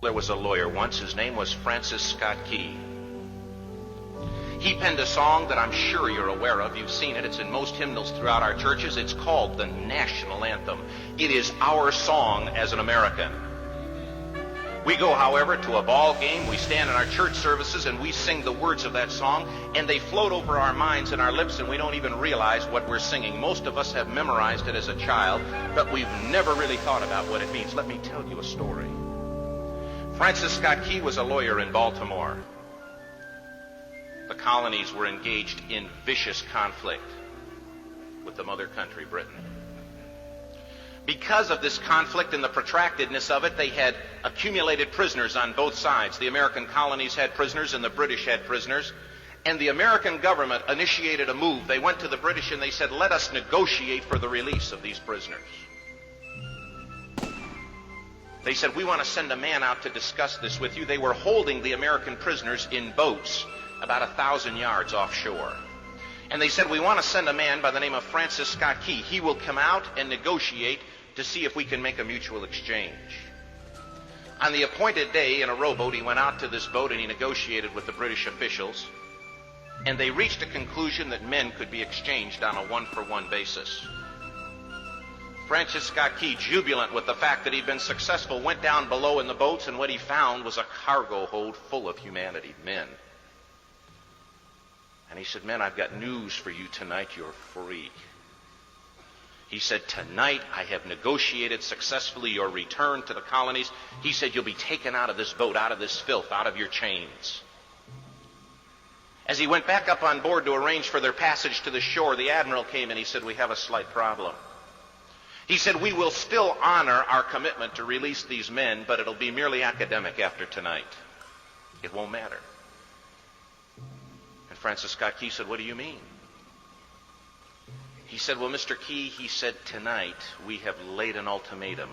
There was a lawyer once. His name was Francis Scott Key. He penned a song that I'm sure you're aware of. You've seen it. It's in most hymnals throughout our churches. It's called the National Anthem. It is our song as an American. We go, however, to a ball game. We stand in our church services and we sing the words of that song, and they float over our minds and our lips, and we don't even realize what we're singing. Most of us have memorized it as a child, but we've never really thought about what it means. Let me tell you a story. Francis Scott Key was a lawyer in Baltimore. The colonies were engaged in vicious conflict with the mother country, Britain. Because of this conflict and the protractedness of it, they had accumulated prisoners on both sides. The American colonies had prisoners and the British had prisoners. And the American government initiated a move. They went to the British and they said, let us negotiate for the release of these prisoners. They said, we want to send a man out to discuss this with you. They were holding the American prisoners in boats about 1,000 yards offshore. And they said, we want to send a man by the name of Francis Scott Key. He will come out and negotiate to see if we can make a mutual exchange. On the appointed day, in a rowboat, he went out to this boat and he negotiated with the British officials. And they reached a conclusion that men could be exchanged on a one-for-one basis. Francis Scott Key, jubilant with the fact that he'd been successful, went down below in the boats, and what he found was a cargo hold full of humanity, men. And he said, men, I've got news for you tonight. You're free. He said, tonight I have negotiated successfully your return to the colonies. He said, you'll be taken out of this boat, out of this filth, out of your chains. As he went back up on board to arrange for their passage to the shore, the admiral came and he said, we have a slight problem. He said, we will still honor our commitment to release these men, but it'll be merely academic after tonight. It won't matter. And Francis Scott Key said, what do you mean? He said, well, Mr. Key, he said, tonight we have laid an ultimatum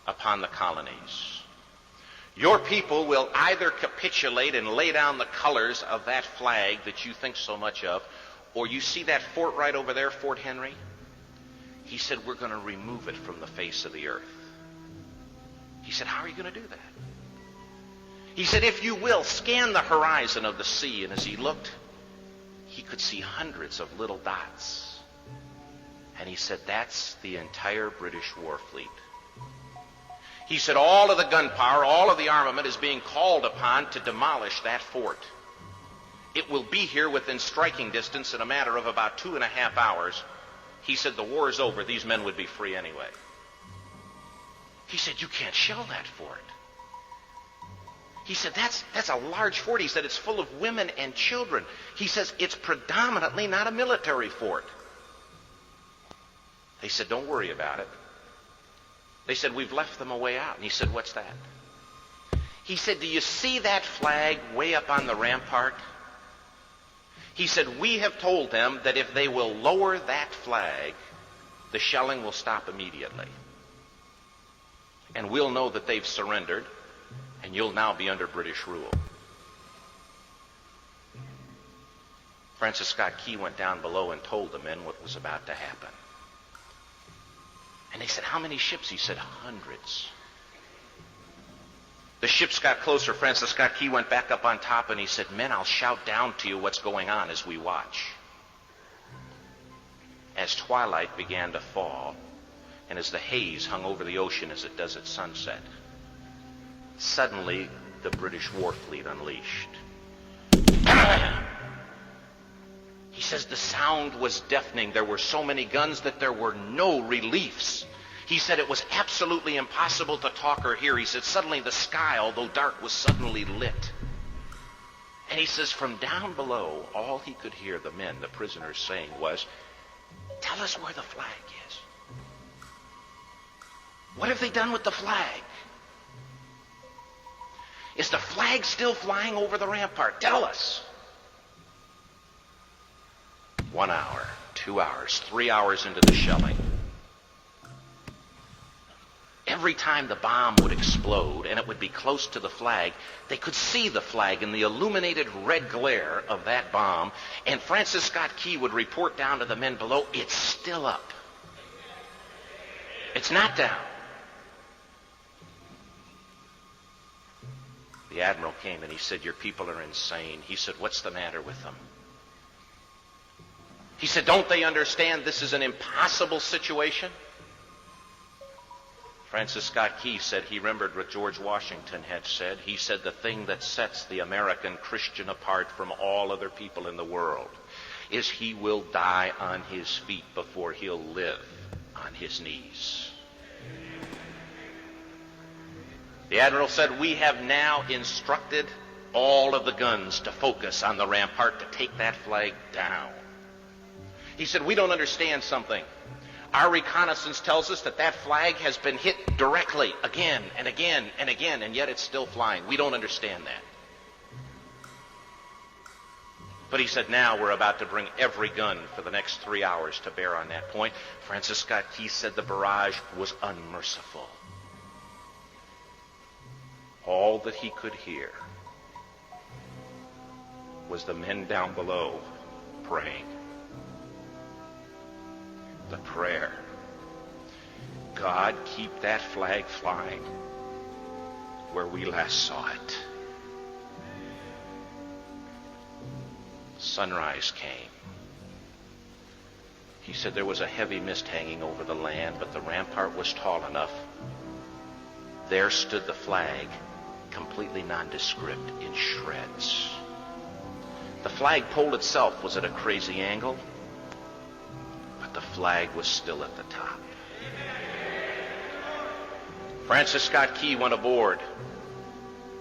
upon the colonies. Your people will either capitulate and lay down the colors of that flag that you think so much of, or you see that fort right over there, Fort Henry? He said, we're going to remove it from the face of the earth. He said, how are you going to do that? He said, if you will, scan the horizon of the sea. And as he looked, he could see hundreds of little dots. And he said, that's the entire British war fleet. He said, all of the gunpowder, all of the armament is being called upon to demolish that fort. It will be here within striking distance in a matter of about 2.5 hours. He said, the war is over. These men would be free anyway. He said, you can't shell that fort. He said, that's a large fort. He said, it's full of women and children. He says, it's predominantly not a military fort. They said, don't worry about it. They said, we've left them a way out. And he said, what's that? He said, do you see that flag way up on the rampart? He said, we have told them that if they will lower that flag, the shelling will stop immediately. And we'll know that they've surrendered, and you'll now be under British rule. Francis Scott Key went down below and told the men what was about to happen. And they said, how many ships? He said, hundreds. The ships got closer. Francis Scott Key went back up on top and he said, men, I'll shout down to you what's going on as we watch. As twilight began to fall, and as the haze hung over the ocean as it does at sunset, suddenly the British war fleet unleashed. He says the sound was deafening. There were so many guns that there were no reliefs. He said it was absolutely impossible to talk or hear. He said suddenly the sky, although dark, was suddenly lit. And he says from down below, all he could hear the men, the prisoners, saying was, tell us where the flag is. What have they done with the flag? Is the flag still flying over the rampart? Tell us. 1 hour, 2 hours, 3 hours into the shelling, every time the bomb would explode and it would be close to the flag, they could see the flag in the illuminated red glare of that bomb, and Francis Scott Key would report down to the men below, it's still up. It's not down. The admiral came and he said, your people are insane. He said, what's the matter with them? He said, don't they understand this is an impossible situation? Francis Scott Key said he remembered what George Washington had said. He said the thing that sets the American Christian apart from all other people in the world is he will die on his feet before he'll live on his knees. The admiral said, we have now instructed all of the guns to focus on the rampart to take that flag down. He said, we don't understand something. Our reconnaissance tells us that that flag has been hit directly again and again and again, and yet it's still flying. We don't understand that. But he said, now we're about to bring every gun for the next 3 hours to bear on that point. Francis Scott Key said the barrage was unmerciful. All that he could hear was the men down below praying. The prayer, God, keep that flag flying where we last saw it. Sunrise came. He said there was a heavy mist hanging over the land, but the rampart was tall enough. There stood the flag, completely nondescript, in shreds. The flagpole itself was at a crazy angle, the flag was still at the top. Francis Scott Key went aboard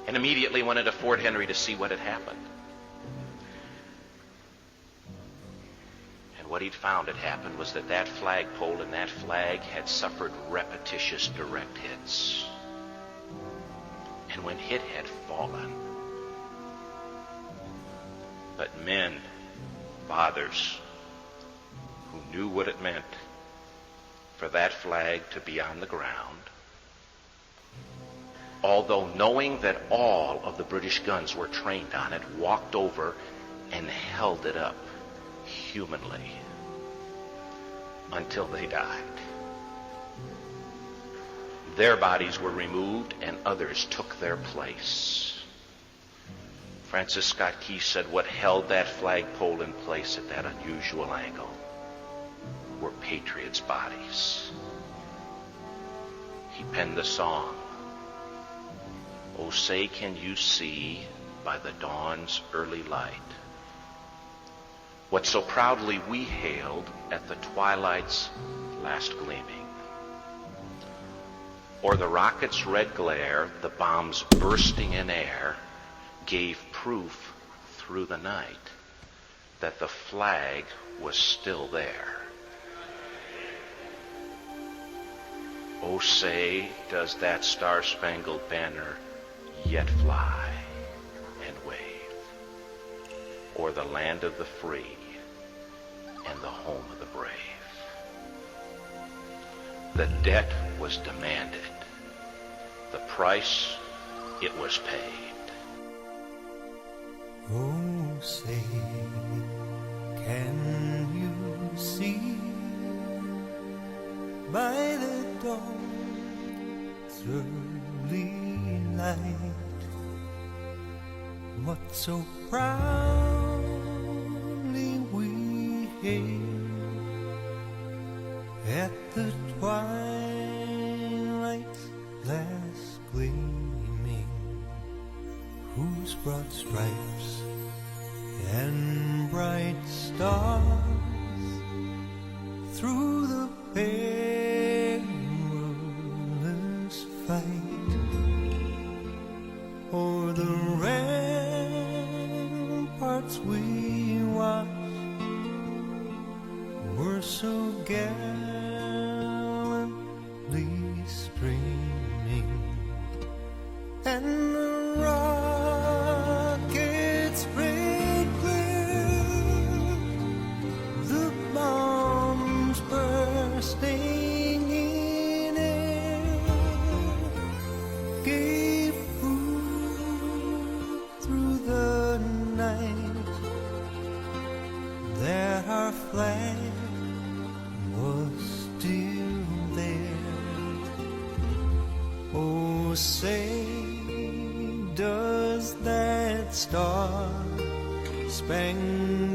and immediately went into Fort Henry to see what had happened. And what he'd found had happened was that that flagpole and that flag had suffered repetitious direct hits. And when hit had fallen, but men, fathers, who knew what it meant for that flag to be on the ground, although knowing that all of the British guns were trained on it, walked over and held it up humanly until they died. Their bodies were removed and others took their place. Francis Scott Key said what held that flagpole in place at that unusual angle were patriots' bodies. He penned the song, "Oh, say can you see by the dawn's early light what so proudly we hailed at the twilight's last gleaming, or the rocket's red glare, the bombs bursting in air, gave proof through the night that the flag was still there. Oh, say, does that star-spangled banner yet fly and wave o'er the land of the free and the home of the brave?" The debt was demanded. The price, it was paid. Oh, say, can you see by the dawn's early light what so proudly we hailed at the twilight's last gleaming, whose broad stripes and bright stars through the perilous fight o'er the ramparts we watched were so gallantly streaming, and the rockets red glare, the bombs bursting in air, flag was still there. Oh, say, does that star-spangled